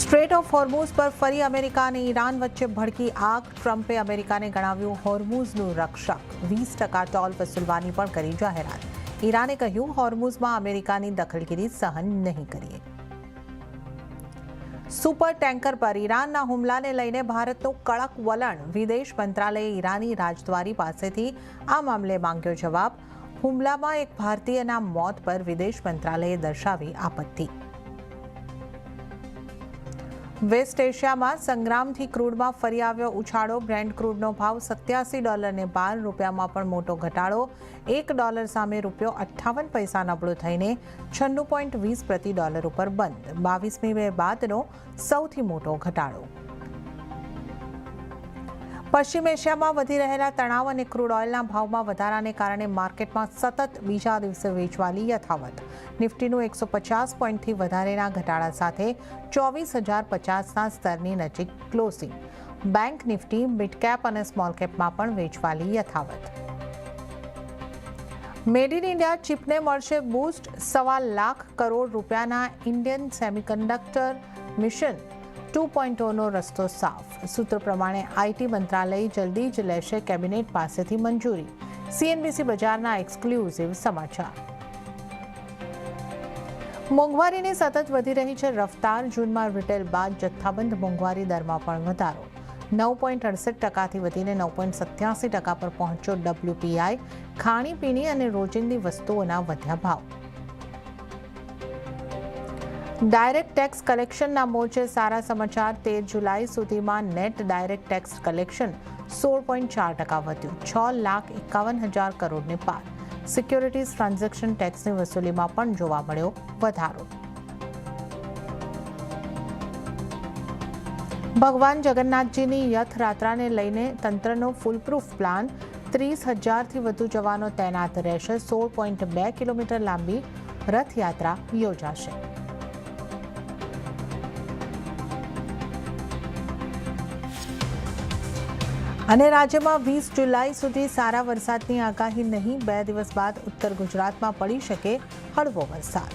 Straight of હોર્મુઝ પર ફરી America અને ઈરાન વચ્ચે ભડકી આગ. ટ્રમ્પે અમેરિકાને ગણાવ્યું હોર્મુઝનું રક્ષક. 20% ટોલ વસૂલવાની પણ કરી જાહેરાત. ઈરાને કહ્યું, હોર્મુઝમાં અમેરિકાની દખલગીરી સહન નહીં કરીએ. સુપર ટેન્કર પર ઈરાનના હુમલાને લઈને ભારતનું કડક વલણ. વિદેશ મંત્રાલયે ઈરાની રાજદ્વારી પાસેથી આ મામલે માંગ્યો જવાબ. હુમલામાં એક ભારતીયના મોત પર વિદેશ મંત્રાલયે દર્શાવી આપત્તિ. વેસ્ટ એશિયામાં સંગ્રામથી ક્રૂડમાં ફરી આવ્યો ઉછાળો. બ્રેન્ટ ક્રૂડનો ભાવ $87 ને ₹12 પણ મોટો ઘટાડો. $1 સામે ₹58 નબળો થઈને 96.20 પ્રતિ ડોલર ઉપર બંધ. 22મી મે બાદનો સૌથી મોટો ઘટાડો. પશ્ચિમ એશિયામાં વધી રહેલા તણાવ અને ક્રૂડ ઓઇલના ભાવમાં વધારાને કારણે માર્કેટમાં સતત બીજા દિવસે વેચવાલી યથાવત. નિફ્ટીનું 150 પોઈન્ટથી વધારેના ઘટાડા સાથે 24,050ના સ્તરની નજીક closing. Bank Nifty, mid cap અને સ્મોલ કેપમાં પણ વેચવાલી યથાવત. મેડ ઇન ઇન્ડિયા ચીપને મળશે બૂસ્ટ. ₹1.25 લાખ કરોડના ઇન્ડિયન સેમિકન્ડક્ટર મિશન 2.0નો રસ્તો સાફ. સૂત્રો પ્રમાણે આઈટી મંત્રાલય જલ્દી જ લેશે કેબિનેટ પાસેથી મંજૂરી. સીએનબીસી બજારના એક્સક્લુઝિવ સમાચાર. મોંઘવારીની સતત વધી રહી છે રફતાર. જૂનમાં રિટેલ બાદ જથ્થાબંધ મોંઘવારી દરમાં પણ વધારો. 9.68%થી વધીને 9.87% પર પહોંચ્યો WPI. ખાણીપીણી અને રોજિંદી વસ્તુઓના વધ્યા ભાવ. ડાયરેક્ટ ટેક્સ કલેક્શનના મોરચે સારા સમાચાર. 13 જુલાઈ સુધીમાં નેટ ડાયરેક્ટ ટેક્સ કલેક્શન 16.4% વધ્યું. 6,51,000 કરોડને પાર. સિક્યોરિટીઝ ટ્રાન્ઝેક્શન ટેક્સની વસૂલીમાં પણ જોવા મળ્યો વધારો. ભગવાન જગન્નાથજીની રથયાત્રાને લઈને તંત્રનો ફૂલપ્રૂફ પ્લાન. 30,000થી વધુ જવાનો તૈનાત રહેશે. 16.2 કિલોમીટર લાંબી રથયાત્રા યોજાશે. અને રાજ્યમાં 20 જુલાઈ સુધી સારા વરસાદની આગાહી નહીં. 2 દિવસ બાદ ઉત્તર ગુજરાતમાં પડી શકે હળવો વરસાદ.